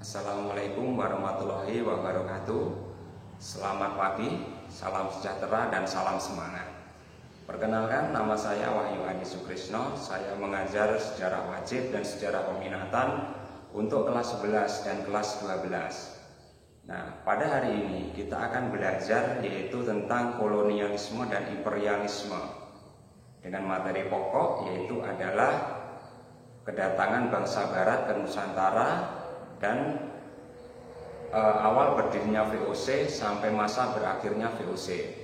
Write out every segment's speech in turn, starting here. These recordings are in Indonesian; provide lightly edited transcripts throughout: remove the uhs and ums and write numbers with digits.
Assalamualaikum warahmatullahi wabarakatuh. Selamat pagi, salam sejahtera dan salam semangat. Perkenalkan, nama saya Wahyu Adi Sukrisno. Saya mengajar sejarah wajib dan sejarah peminatan untuk kelas 11 dan kelas 12. Nah, pada hari ini kita akan belajar yaitu tentang kolonialisme dan imperialisme dengan materi pokok yaitu adalah kedatangan bangsa barat ke Nusantara dan awal berdirinya VOC sampai masa berakhirnya VOC.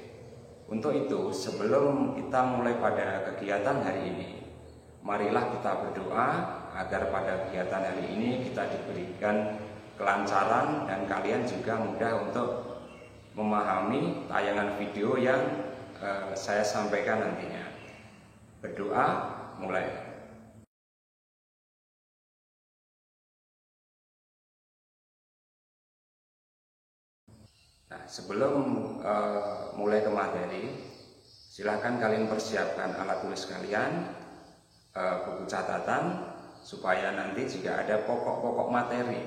Untuk itu, sebelum kita mulai pada kegiatan hari ini, marilah kita berdoa agar pada kegiatan hari ini kita diberikan kelancaran dan kalian juga mudah untuk memahami tayangan video yang saya sampaikan nantinya. Berdoa, mulai. Nah, sebelum mulai ke materi, silahkan kalian persiapkan alat tulis kalian, buku catatan, supaya nanti jika ada pokok-pokok materi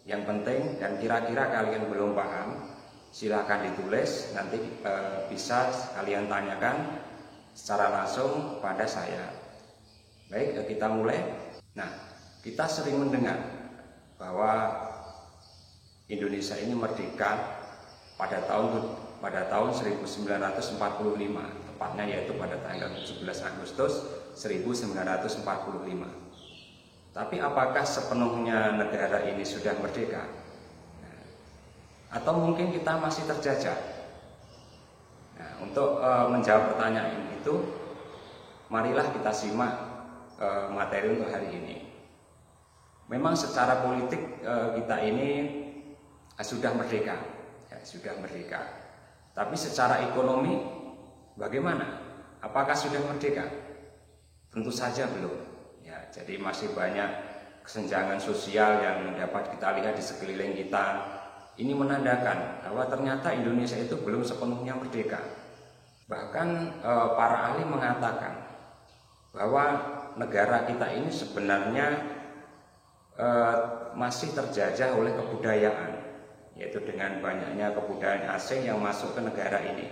yang penting dan kira-kira kalian belum paham, silahkan ditulis, nanti bisa kalian tanyakan secara langsung pada saya. Baik, kita mulai. Nah, kita sering mendengar bahwa Indonesia ini merdeka pada tahun 1945, tepatnya yaitu pada tanggal 17 Agustus 1945. Tapi apakah sepenuhnya negara ini sudah merdeka? Atau mungkin kita masih terjajah? Nah, untuk menjawab pertanyaan itu, marilah kita simak materi untuk hari ini. Memang secara politik kita ini sudah merdeka. Sudah merdeka. Tapi secara ekonomi bagaimana? Apakah sudah merdeka? Tentu saja belum. Ya, jadi masih banyak kesenjangan sosial yang dapat kita lihat di sekeliling kita. Ini menandakan bahwa ternyata Indonesia itu belum sepenuhnya merdeka. Bahkan para ahli mengatakan bahwa negara kita ini sebenarnya masih terjajah oleh kebudayaan, yaitu dengan banyaknya kebudayaan asing yang masuk ke negara ini.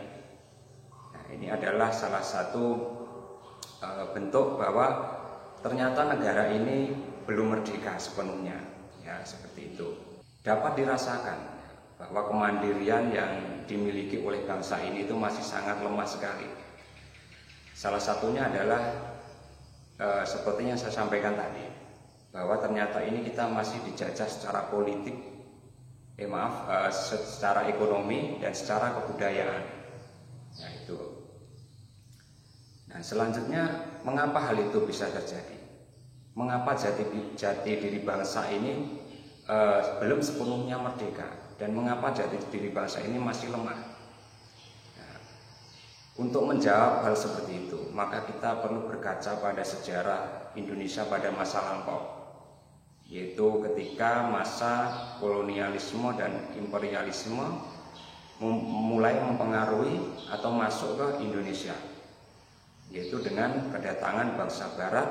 Nah, ini adalah salah satu bentuk bahwa ternyata negara ini belum merdeka sepenuhnya. Ya, seperti itu. Dapat dirasakan bahwa kemandirian yang dimiliki oleh bangsa ini itu masih sangat lemah sekali. Salah satunya adalah seperti yang saya sampaikan tadi, bahwa ternyata ini kita masih dijajah secara politik, secara ekonomi dan secara kebudayaan. Nah, itu. Nah, selanjutnya, mengapa hal itu bisa terjadi? Mengapa jati diri bangsa ini belum sepenuhnya merdeka, dan mengapa jati diri bangsa ini masih lemah? Nah, untuk menjawab hal seperti itu, maka kita perlu berkaca pada sejarah Indonesia pada masa lampau, yaitu ketika masa kolonialisme dan imperialisme mulai mempengaruhi atau masuk ke Indonesia, yaitu dengan kedatangan bangsa barat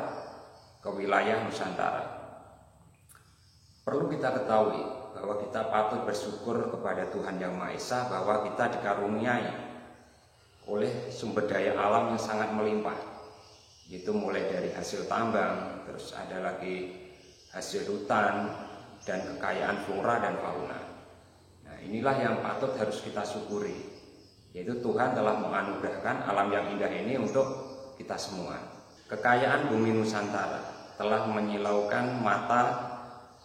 ke wilayah Nusantara. Perlu kita ketahui bahwa kita patut bersyukur kepada Tuhan Yang Maha Esa bahwa kita dikaruniai oleh sumber daya alam yang sangat melimpah, yaitu mulai dari hasil tambang, terus ada lagi hasil hutan, dan kekayaan flora dan fauna. Nah, inilah yang patut harus kita syukuri, yaitu Tuhan telah menganugerahkan alam yang indah ini untuk kita semua. Kekayaan bumi Nusantara telah menyilaukan mata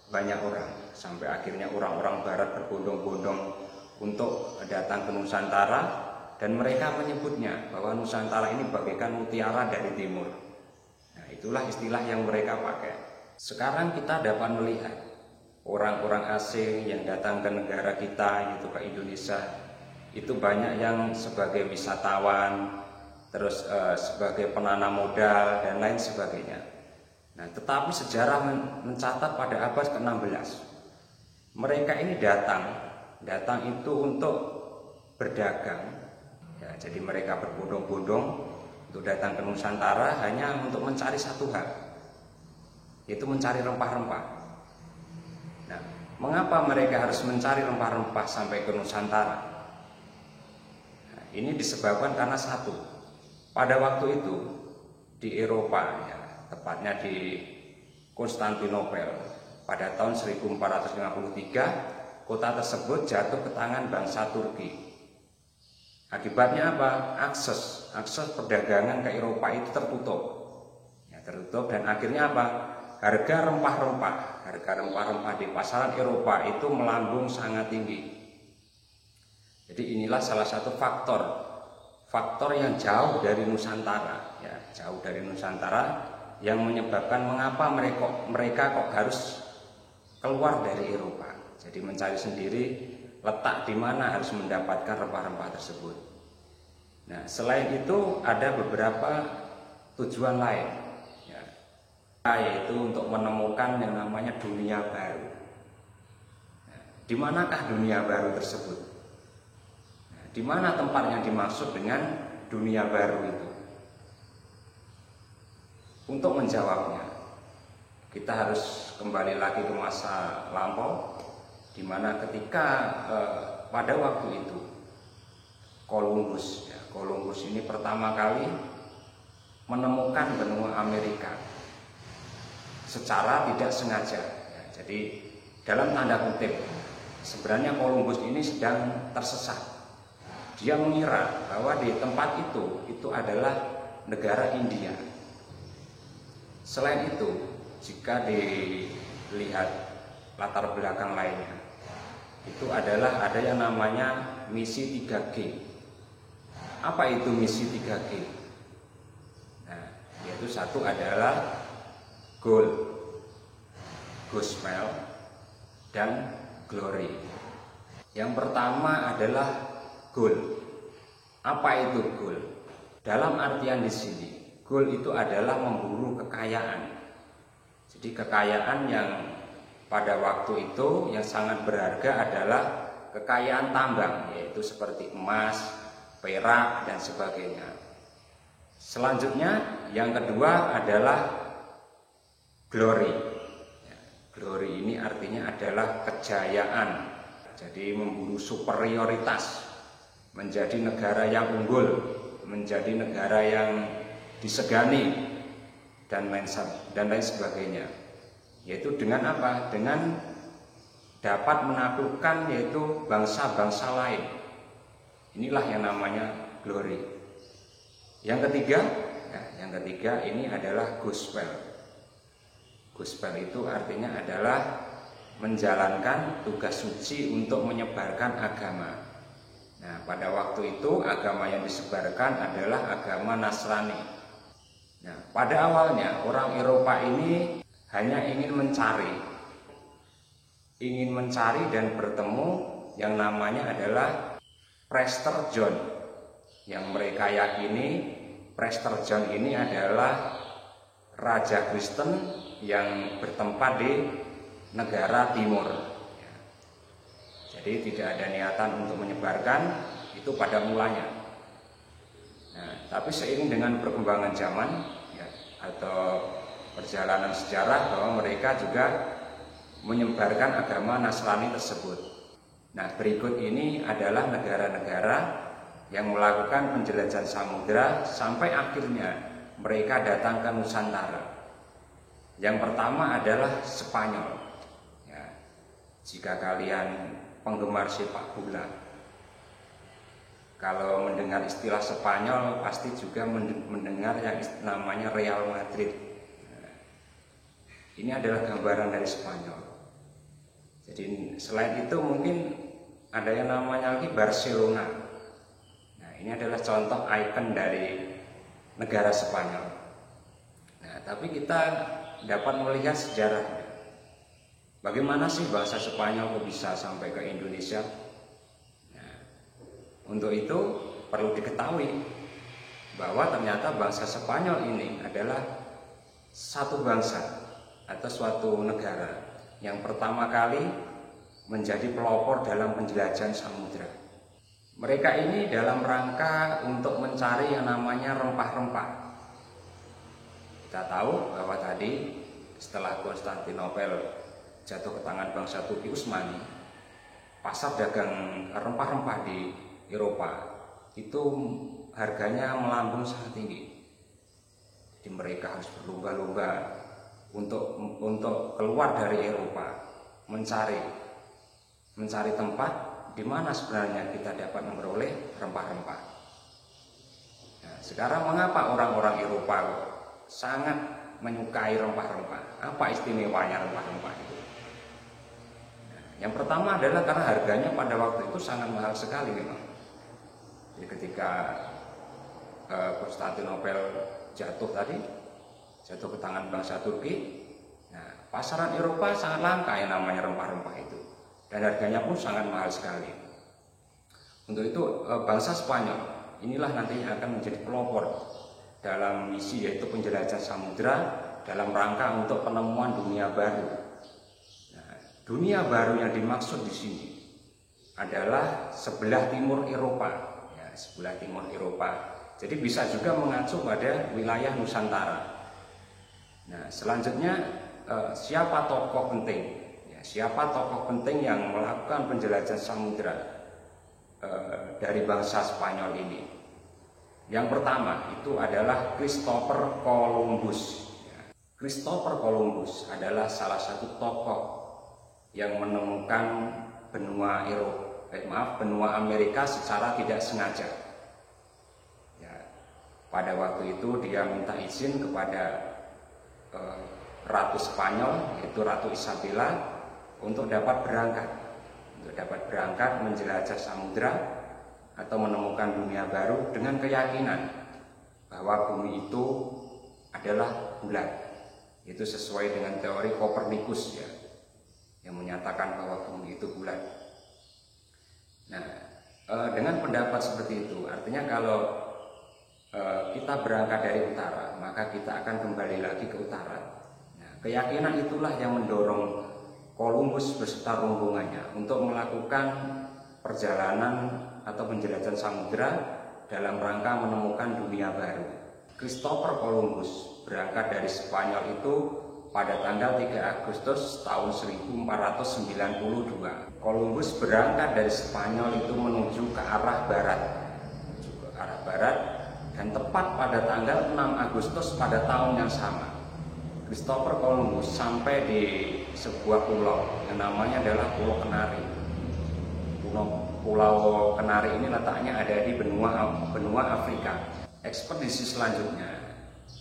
banyak orang, sampai akhirnya orang-orang barat berbondong-bondong untuk datang ke Nusantara, dan mereka menyebutnya bahwa Nusantara ini bagaikan mutiara dari timur. Nah, itulah istilah yang mereka pakai. Sekarang kita dapat melihat orang-orang asing yang datang ke negara kita, yaitu ke Indonesia, itu banyak yang sebagai wisatawan, terus sebagai penanam modal dan lain sebagainya. Nah, tetapi sejarah mencatat pada abad ke-16, mereka ini datang itu untuk berdagang. Ya, jadi mereka berbondong-bondong untuk datang ke Nusantara hanya untuk mencari satu hal, yaitu mencari rempah-rempah. Nah, Mengapa mereka harus mencari rempah-rempah sampai ke Nusantara? Nah, ini disebabkan karena satu, pada waktu itu di Eropa, ya, tepatnya di Konstantinopel, pada tahun 1453, kota tersebut jatuh ke tangan bangsa Turki. Akibatnya apa? Akses perdagangan ke Eropa itu tertutup. Ya, tertutup, dan akhirnya apa? Harga rempah-rempah di pasaran Eropa itu melambung sangat tinggi. Jadi inilah salah satu faktor yang jauh dari Nusantara, ya, jauh dari Nusantara, yang menyebabkan mengapa mereka kok harus keluar dari Eropa. Jadi mencari sendiri letak di mana harus mendapatkan rempah-rempah tersebut. Nah, selain itu ada beberapa tujuan lain, ya, yaitu untuk menemukan yang namanya dunia baru. Nah, di manakah dunia baru tersebut? Nah, di mana tempat yang dimaksud dengan dunia baru itu? Untuk menjawabnya, kita harus kembali lagi ke masa lampau, di mana ketika pada waktu itu Columbus ini pertama kali menemukan benua Amerika secara tidak sengaja. Ya, jadi dalam tanda kutip, sebenarnya Columbus ini sedang tersesat. Dia mengira bahwa di tempat itu adalah negara India. Selain itu, jika dilihat latar belakang lainnya, itu adalah ada yang namanya misi 3G. Apa itu misi 3G? Nah, yaitu satu adalah gold, gospel, dan glory. Yang pertama adalah gold. Apa itu gold? Dalam artian di sini, gold itu adalah memburu kekayaan. Jadi kekayaan yang pada waktu itu yang sangat berharga adalah kekayaan tambang, yaitu seperti emas, perak, dan sebagainya. Selanjutnya yang kedua adalah glory. Glory ini artinya adalah kejayaan. Jadi memburu superioritas, menjadi negara yang unggul, menjadi negara yang disegani, dan lain sebagainya. Yaitu dengan apa? Dengan dapat menaklukkan yaitu bangsa-bangsa lain. Inilah yang namanya glory. Yang ketiga ini adalah gospel. Gospel itu artinya adalah menjalankan tugas suci untuk menyebarkan agama. Nah, pada waktu itu agama yang disebarkan adalah agama Nasrani. Nah, pada awalnya orang Eropa ini hanya ingin mencari dan bertemu yang namanya adalah Prester John. Yang mereka yakini Prester John ini adalah raja Kristen yang bertempat di negara timur. Jadi tidak ada niatan untuk menyebarkan itu pada mulanya. Nah, tapi seiring dengan perkembangan zaman, ya, atau perjalanan sejarah, bahwa mereka juga menyebarkan agama Nasrani tersebut. Nah, berikut ini adalah negara-negara yang melakukan penjelajahan samudera sampai akhirnya mereka datang ke Nusantara. Yang pertama adalah Spanyol. Ya, jika kalian penggemar sepak bola, kalau mendengar istilah Spanyol pasti juga mendengar yang namanya Real Madrid. Nah, ini adalah gambaran dari Spanyol. Jadi selain itu mungkin ada yang namanya lagi Barcelona. Nah, ini adalah contoh ikon dari negara Spanyol. Nah, tapi kita dapat melihat sejarahnya. Bagaimana sih bahasa Spanyol kok bisa sampai ke Indonesia? Untuk itu perlu diketahui bahwa ternyata bangsa Spanyol ini adalah satu bangsa atau suatu negara yang pertama kali menjadi pelopor dalam penjelajahan samudera. Mereka ini dalam rangka untuk mencari yang namanya rempah-rempah. Kita tahu bahwa tadi setelah Konstantinopel jatuh ke tangan bangsa Turki Utsmani, pasar dagang rempah-rempah di Eropa itu harganya melambung sangat tinggi. Jadi mereka harus berlomba-lomba untuk keluar dari Eropa, mencari tempat di mana sebenarnya kita dapat memperoleh rempah-rempah. Nah, sekarang mengapa orang-orang Eropa sangat menyukai rempah-rempah? Apa istimewanya rempah-rempah itu? Nah, yang pertama adalah karena harganya pada waktu itu sangat mahal sekali memang. Jadi ketika Konstantinopel jatuh ke tangan bangsa Turki, nah, pasaran Eropa sangat langka yang namanya rempah-rempah itu, dan harganya pun sangat mahal sekali. Untuk itu bangsa Spanyol inilah nantinya akan menjadi pelopor dalam misi, yaitu penjelajahan samudra dalam rangka untuk penemuan dunia baru. Nah, dunia baru yang dimaksud di sini adalah sebelah timur Eropa, ya, sebelah timur Eropa. Jadi bisa juga mengacu pada wilayah Nusantara. Nah, selanjutnya siapa tokoh penting? Ya, siapa tokoh penting yang melakukan penjelajahan samudra dari bangsa Spanyol ini? Yang pertama itu adalah Christopher Columbus. Christopher Columbus adalah salah satu tokoh yang menemukan benua Amerika secara tidak sengaja. Ya, pada waktu itu dia minta izin kepada Ratu Spanyol, yaitu Ratu Isabella, untuk dapat berangkat menjelajah samudra atau menemukan dunia baru dengan keyakinan bahwa bumi itu adalah bulat. Itu sesuai dengan teori Kopernikus, ya, yang menyatakan bahwa bumi itu bulat. Nah, dengan pendapat seperti itu, artinya kalau kita berangkat dari utara, maka kita akan kembali lagi ke utara. Nah, keyakinan itulah yang mendorong Columbus beserta rombongannya untuk melakukan perjalanan atau penjelajahan samudra dalam rangka menemukan dunia baru. Christopher Columbus berangkat dari Spanyol itu pada tanggal 3 Agustus tahun 1492. Columbus berangkat dari Spanyol itu menuju ke arah barat, dan tepat pada tanggal 6 Agustus pada tahun yang sama, Christopher Columbus sampai di sebuah pulau yang namanya adalah Pulau Kenari. Pulau Kenari ini letaknya ada di benua Afrika. Ekspedisi selanjutnya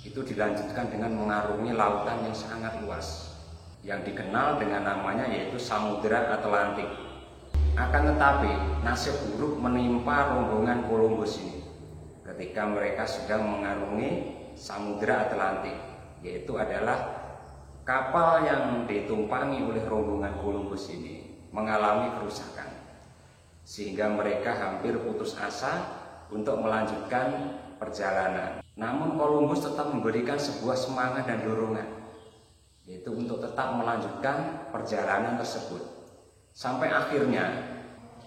itu dilanjutkan dengan mengarungi lautan yang sangat luas, yang dikenal dengan namanya yaitu Samudra Atlantik. Akan tetapi nasib buruk menimpa rombongan Columbus ini ketika mereka sedang mengarungi Samudra Atlantik, yaitu adalah kapal yang ditumpangi oleh rombongan Columbus ini mengalami kerusakan, sehingga mereka hampir putus asa untuk melanjutkan perjalanan. Namun Columbus tetap memberikan sebuah semangat dan dorongan, yaitu untuk tetap melanjutkan perjalanan tersebut. Sampai akhirnya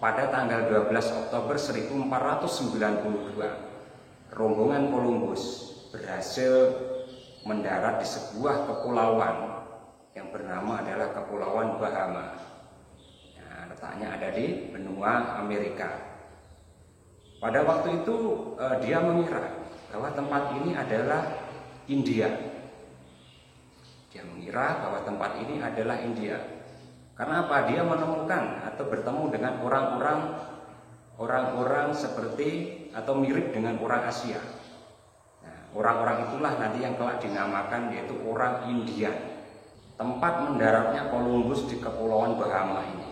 pada tanggal 12 Oktober 1492, rombongan Columbus berhasil mendarat di sebuah kepulauan yang bernama adalah Kepulauan Bahama. Nah, letaknya ada di benua Amerika. Pada waktu itu dia mengira bahwa tempat ini adalah India. Dia mengira bahwa tempat ini adalah India. Karena apa? Dia menemukan atau bertemu dengan orang-orang seperti atau mirip dengan orang Asia. Nah, orang-orang itulah nanti yang kelak dinamakan yaitu orang India. Tempat mendaratnya Columbus di Kepulauan Bahama ini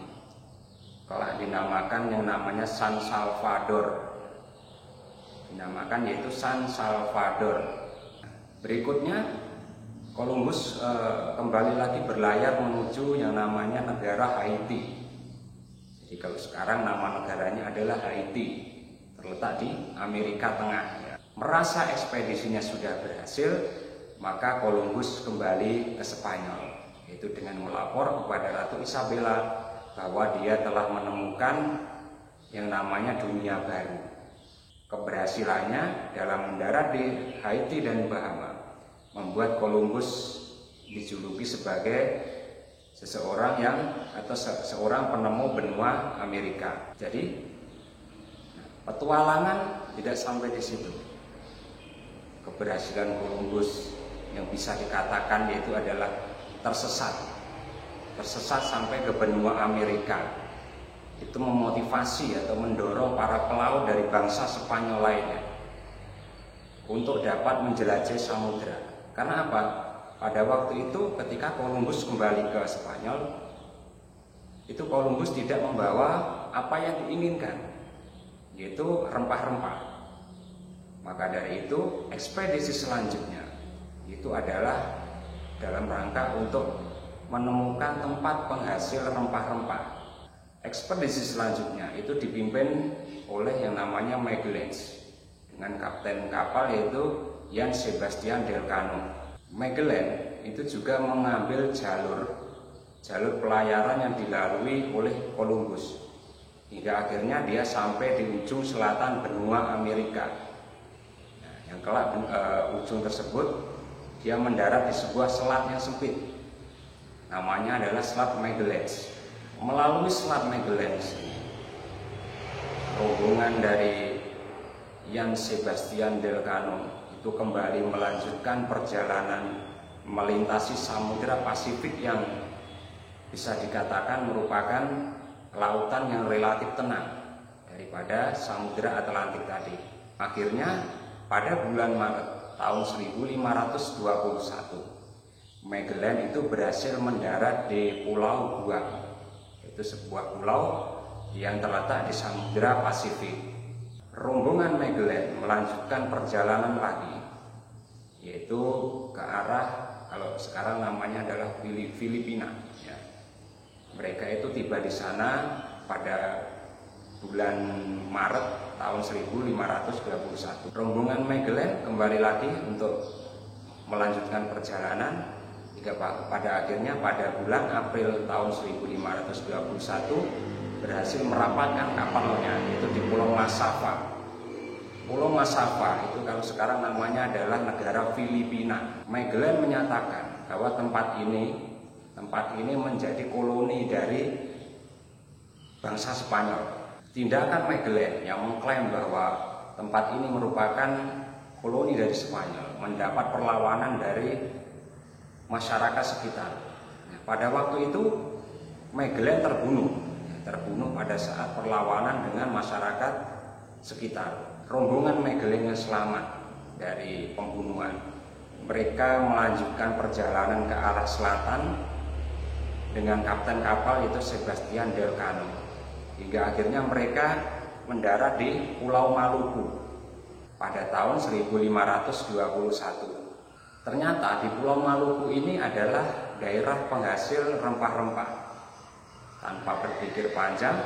kelak dinamakan yang namanya San Salvador. Dinamakan yaitu San Salvador. Berikutnya Columbus kembali lagi berlayar menuju yang namanya negara Haiti. Jadi kalau sekarang nama negaranya adalah Haiti, terletak di Amerika Tengah. Merasa ekspedisinya sudah berhasil, maka Columbus kembali ke Spanyol, yaitu dengan melapor kepada Ratu Isabella bahwa dia telah menemukan yang namanya dunia baru. Keberhasilannya dalam mendarat di Haiti dan Bahama membuat Columbus dijuluki sebagai seorang penemu benua Amerika. Jadi petualangan tidak sampai di situ. Keberhasilan Columbus yang bisa dikatakan yaitu adalah tersesat sampai ke benua Amerika. Itu memotivasi atau mendorong para pelaut dari bangsa Spanyol lainnya untuk dapat menjelajahi samudera. Karena apa? Pada waktu itu ketika Columbus kembali ke Spanyol, itu Columbus tidak membawa apa yang diinginkan, yaitu rempah-rempah. Maka dari itu ekspedisi selanjutnya itu adalah dalam rangka untuk menemukan tempat penghasil rempah-rempah. Ekspedisi selanjutnya itu dipimpin oleh yang namanya Magellan dengan kapten kapal yaitu Jan Sebastian Elcano. Magellan itu juga mengambil jalur pelayaran yang dilalui oleh Columbus hingga akhirnya dia sampai di ujung selatan benua Amerika. Nah, yang kelak ujung tersebut dia mendarat di sebuah selat yang sempit, namanya adalah Selat Magellan. Melalui Selat Magellan rombongan dari Jan Sebastian Elcano itu kembali melanjutkan perjalanan melintasi Samudra Pasifik yang bisa dikatakan merupakan lautan yang relatif tenang daripada Samudra Atlantik tadi. Akhirnya pada bulan Maret tahun 1521 Magellan itu berhasil mendarat di Pulau Guam, yaitu sebuah pulau yang terletak di Samudra Pasifik. Rombongan Magellan melanjutkan perjalanan lagi, yaitu ke arah, kalau sekarang namanya adalah Filipina. Ya. Mereka itu tiba di sana pada bulan Maret tahun 1521. Rombongan Magellan kembali lagi untuk melanjutkan perjalanan hingga pada akhirnya pada bulan April tahun 1521 berhasil merapatkan kapalnya itu di Pulau Massawa. Pulau Massawa itu kalau sekarang namanya adalah negara Filipina. Magellan menyatakan bahwa tempat ini menjadi koloni dari bangsa Spanyol. Tindakan Magellan yang mengklaim bahwa tempat ini merupakan koloni dari Spanyol mendapat perlawanan dari masyarakat sekitar. Nah, pada waktu itu Magellan terbunuh pada saat perlawanan dengan masyarakat sekitar. Rombongan Magellan yang selamat dari pembunuhan, mereka melanjutkan perjalanan ke arah selatan dengan kapten kapal yaitu Sebastian Elcano hingga akhirnya mereka mendarat di Pulau Maluku pada tahun 1521. Ternyata di Pulau Maluku ini adalah daerah penghasil rempah-rempah. Tanpa berpikir panjang,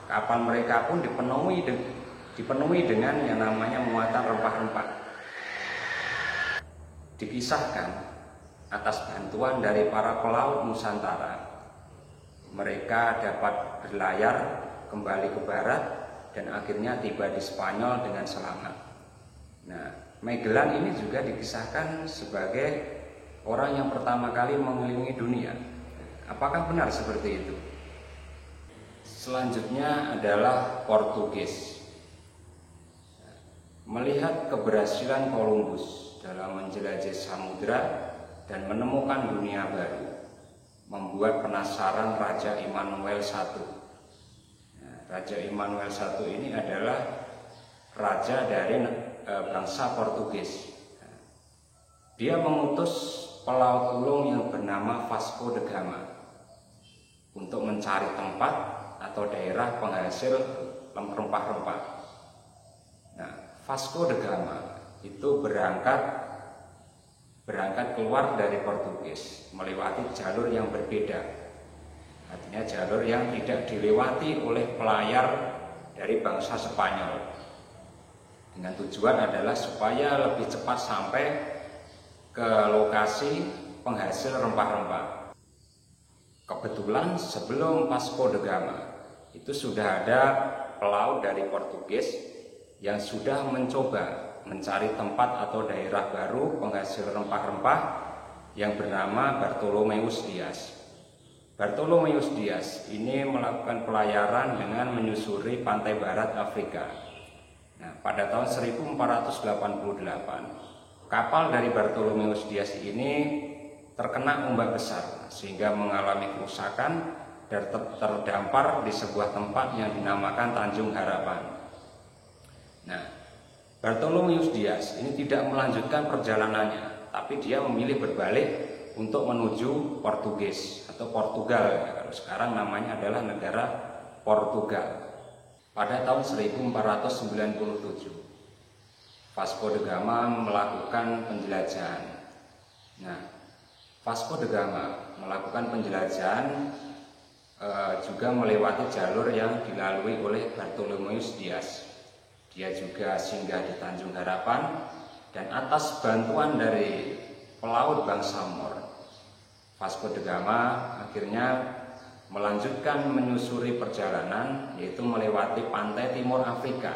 kapal mereka pun dipenuhi dengan yang namanya muatan rempah-rempah. Dikisahkan atas bantuan dari para pelaut Nusantara, mereka dapat berlayar kembali ke barat dan akhirnya tiba di Spanyol dengan selamat. Nah, Magellan ini juga dikisahkan sebagai orang yang pertama kali mengelilingi dunia. Apakah benar seperti itu? Selanjutnya adalah Portugis. Melihat keberhasilan Columbus dalam menjelajahi samudera dan menemukan dunia baru, membuat penasaran Raja Immanuel I. Raja Immanuel I ini adalah raja dari bangsa Portugis. Dia mengutus pelaut ulung yang bernama Vasco da Gama untuk mencari tempat atau daerah penghasil rempah-rempah. Nah, Vasco da Gama itu berangkat keluar dari Portugis melewati jalur yang berbeda. Artinya jalur yang tidak dilewati oleh pelayar dari bangsa Spanyol. Dengan tujuan adalah supaya lebih cepat sampai ke lokasi penghasil rempah-rempah. Kebetulan sebelum Vasco da Gama itu sudah ada pelaut dari Portugis yang sudah mencoba mencari tempat atau daerah baru penghasil rempah-rempah yang bernama Bartolomeus Dias. Bartholomeus Dias ini melakukan pelayaran dengan menyusuri pantai barat Afrika. Nah, pada tahun 1488, kapal dari Bartholomeus Dias ini terkena ombak besar sehingga mengalami kerusakan dan terdampar di sebuah tempat yang dinamakan Tanjung Harapan. Nah, Bartholomeus Dias ini tidak melanjutkan perjalanannya, tapi dia memilih berbalik untuk menuju Portugis atau Portugal. Kalau sekarang namanya adalah negara Portugal. Pada tahun 1497, Vasco da Gama melakukan penjelajahan. Nah, Vasco da Gama melakukan penjelajahan juga melewati jalur yang dilalui oleh Bartholomeus Dias. Dia juga singgah di Tanjung Harapan, dan atas bantuan dari pelaut bangsa Mor, Vasco da Gama akhirnya melanjutkan menyusuri perjalanan, yaitu melewati pantai timur Afrika,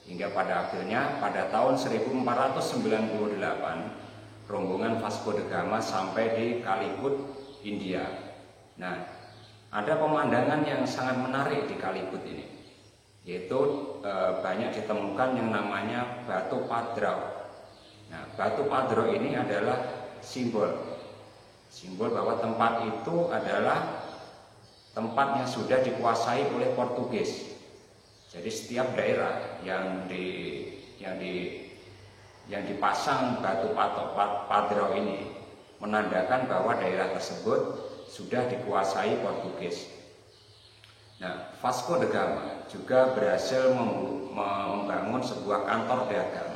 hingga pada akhirnya pada tahun 1498 rombongan Vasco da Gama sampai di Calicut, India. Nah, ada pemandangan yang sangat menarik di Calicut ini, yaitu banyak ditemukan yang namanya batu padrau. Nah, batu padrau ini adalah simbol bahwa tempat itu adalah tempat yang sudah dikuasai oleh Portugis. Jadi setiap daerah yang dipasang batu padrau ini menandakan bahwa daerah tersebut sudah dikuasai Portugis. Nah, Vasco da Gama juga berhasil membangun sebuah kantor dagang,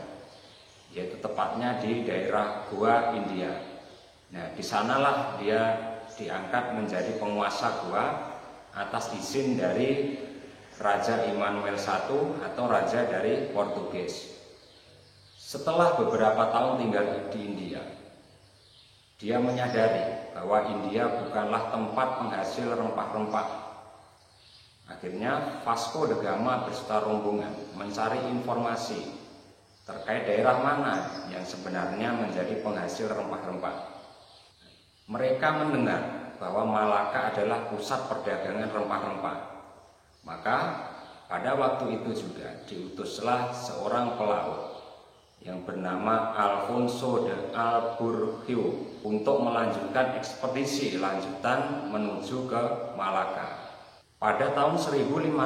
yaitu tepatnya di daerah Goa, India. Nah, di sanalah dia diangkat menjadi penguasa Goa atas izin dari Raja Immanuel I atau raja dari Portugis. Setelah beberapa tahun tinggal di India, dia menyadari bahwa India bukanlah tempat penghasil rempah-rempah. Akhirnya Vasco da Gama beserta rombongan mencari informasi terkait daerah mana yang sebenarnya menjadi penghasil rempah-rempah. Mereka mendengar bahwa Malaka adalah pusat perdagangan rempah-rempah. Maka pada waktu itu juga diutuslah seorang pelaut yang bernama Alfonso de Alburquio untuk melanjutkan ekspedisi lanjutan menuju ke Malaka. Pada tahun 1511,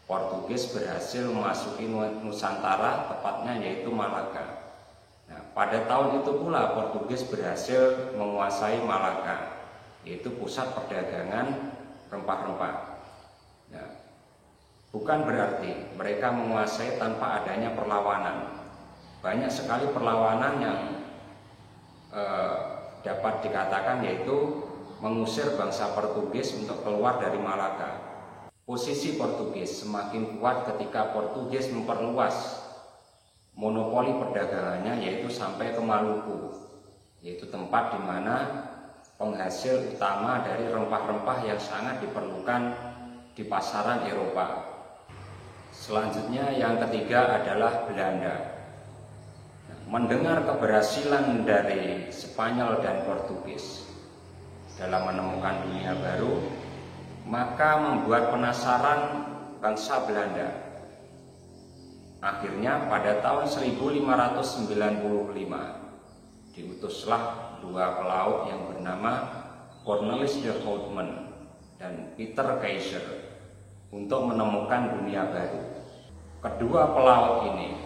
Portugis berhasil memasuki Nusantara, tepatnya yaitu Malaka. Nah, pada tahun itu pula Portugis berhasil menguasai Malaka, yaitu pusat perdagangan rempah-rempah. Nah, bukan berarti mereka menguasai tanpa adanya perlawanan. Banyak sekali perlawanan yang dapat dikatakan, yaitu mengusir bangsa Portugis untuk keluar dari Malaka. Posisi Portugis semakin kuat ketika Portugis memperluas monopoli perdagangannya, yaitu sampai ke Maluku, yaitu tempat di mana penghasil utama dari rempah-rempah yang sangat diperlukan di pasaran Eropa. Selanjutnya yang ketiga adalah Belanda. Mendengar keberhasilan dari Spanyol dan Portugis dalam menemukan dunia baru, maka membuat penasaran bangsa Belanda. Akhirnya pada tahun 1595 diutuslah dua pelaut yang bernama Cornelis de Houtman dan Peter Kaiser untuk menemukan dunia baru. Kedua pelaut ini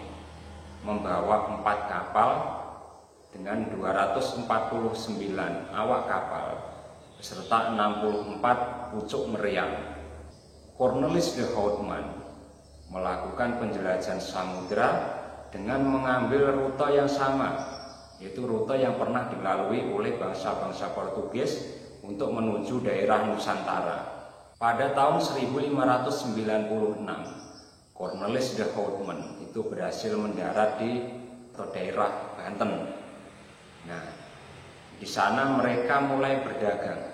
membawa 4 kapal dengan 249 awak kapal beserta 64 pucuk meriam. Cornelis de Houtman melakukan penjelajahan samudra dengan mengambil rute yang sama, yaitu rute yang pernah dilalui oleh bangsa-bangsa Portugis untuk menuju daerah Nusantara. Pada tahun 1596, Cornelis de Houtman itu berhasil mendarat di daerah Banten. Nah, di sana mereka mulai berdagang.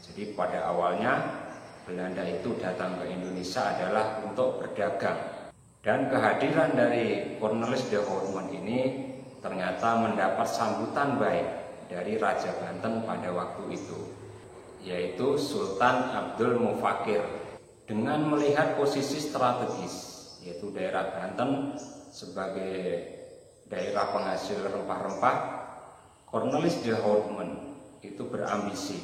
Jadi pada awalnya Belanda itu datang ke Indonesia adalah untuk berdagang. Dan kehadiran dari Cornelis de Houtman ini ternyata mendapat sambutan baik dari Raja Banten pada waktu itu. yaitu Sultan Abdul Mufakir. Dengan melihat posisi strategis, yaitu daerah Banten sebagai daerah penghasil rempah-rempah, Cornelis de Houtman itu berambisi,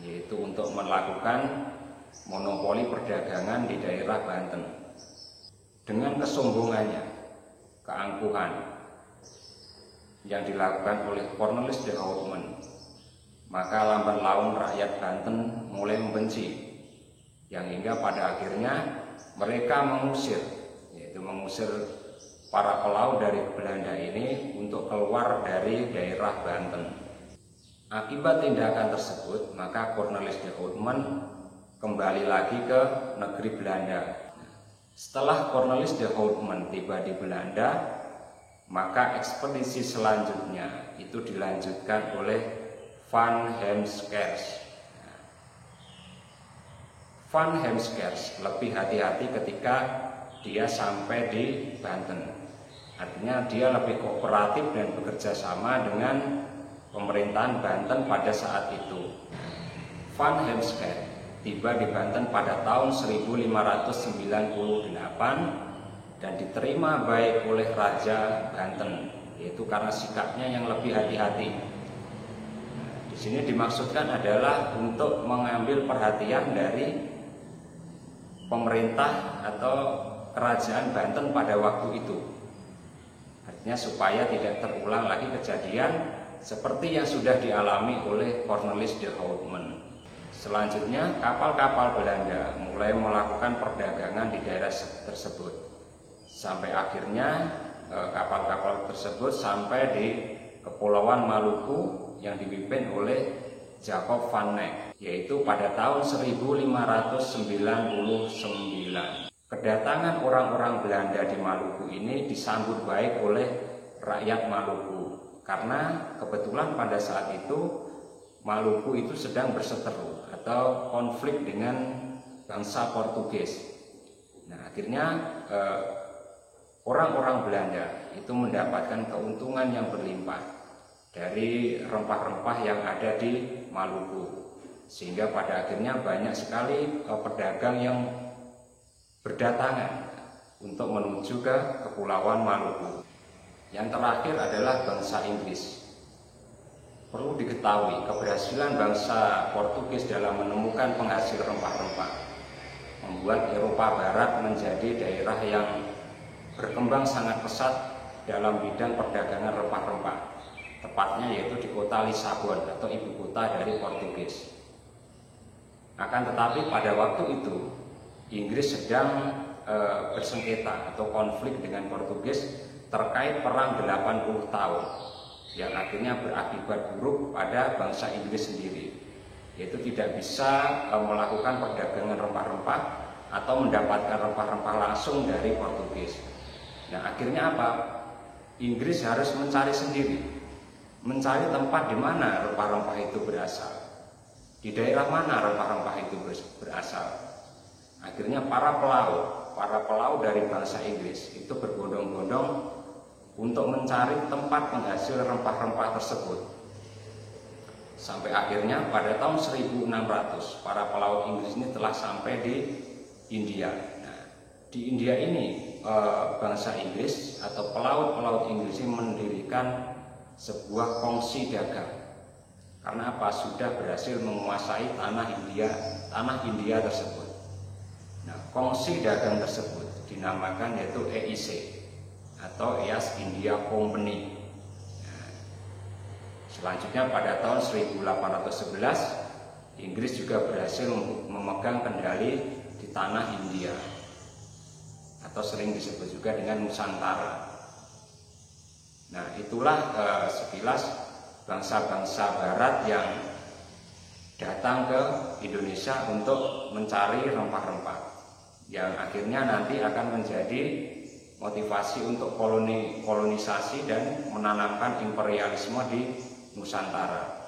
yaitu untuk melakukan monopoli perdagangan di daerah Banten. Dengan kesombongannya, keangkuhan yang dilakukan oleh Cornelis de Houtman, maka lambat laun rakyat Banten mulai membenci, yang hingga pada akhirnya mereka mengusir para pelaut dari Belanda ini untuk keluar dari daerah Banten. Akibat tindakan tersebut, maka Cornelis de Houtman kembali lagi ke negeri Belanda. Setelah Cornelis de Houtman tiba di Belanda, maka ekspedisi selanjutnya itu dilanjutkan oleh Van Heemskerck. Van Heemskerck lebih hati-hati ketika dia sampai di Banten. Artinya dia lebih kooperatif dan bekerja sama dengan pemerintahan Banten pada saat itu. Van Heemskerck tiba di Banten pada tahun 1598 dan diterima baik oleh Raja Banten, yaitu karena sikapnya yang lebih hati-hati. Di sini dimaksudkan adalah untuk mengambil perhatian dari pemerintah atau kerajaan Banten pada waktu itu. Artinya supaya tidak terulang lagi kejadian seperti yang sudah dialami oleh Cornelis de Houtman. Selanjutnya, kapal-kapal Belanda mulai melakukan perdagangan di daerah tersebut. Sampai akhirnya kapal-kapal tersebut sampai di Kepulauan Maluku yang dipimpin oleh Jacob van Eyck, yaitu pada tahun 1599. Kedatangan orang-orang Belanda di Maluku ini disambut baik oleh rakyat Maluku, karena kebetulan pada saat itu Maluku itu sedang berseteru atau konflik dengan bangsa Portugis. Nah, akhirnya orang-orang Belanda itu mendapatkan keuntungan yang berlimpah dari rempah-rempah yang ada di Maluku, sehingga pada akhirnya banyak sekali pedagang yang berdatangan untuk menuju ke Kepulauan Maluku. Yang terakhir adalah bangsa Inggris. Perlu diketahui keberhasilan bangsa Portugis dalam menemukan penghasil rempah-rempah membuat Eropa Barat menjadi daerah yang berkembang sangat pesat dalam bidang perdagangan rempah-rempah, tepatnya yaitu di kota Lisabon atau ibu kota dari Portugis. Akan tetapi pada waktu itu Inggris sedang bersengketa atau konflik dengan Portugis terkait perang 80 tahun yang akhirnya berakibat buruk pada bangsa Inggris sendiri, yaitu tidak bisa melakukan perdagangan rempah-rempah atau mendapatkan rempah-rempah langsung dari Portugis. Nah, akhirnya apa? Inggris harus mencari sendiri, mencari tempat di mana rempah-rempah itu berasal, di daerah mana rempah-rempah itu berasal. Akhirnya para pelaut dari bangsa Inggris itu berbondong-bondong untuk mencari tempat penghasil rempah-rempah tersebut. Sampai akhirnya pada tahun 1600 para pelaut Inggris ini telah sampai di India. Nah, di India ini bangsa Inggris atau pelaut-pelaut Inggris ini mendirikan sebuah kongsi dagang. Karena apa? Sudah berhasil menguasai tanah India tersebut. Nah, kongsi dagang tersebut dinamakan yaitu EIC atau East India Company. Nah, selanjutnya pada tahun 1811 Inggris juga berhasil memegang kendali di tanah India atau sering disebut juga dengan Nusantara. Nah, itulah sekilas bangsa-bangsa Barat yang datang ke Indonesia untuk mencari rempah-rempah, yang akhirnya nanti akan menjadi motivasi untuk kolonisasi dan menanamkan imperialisme di Nusantara.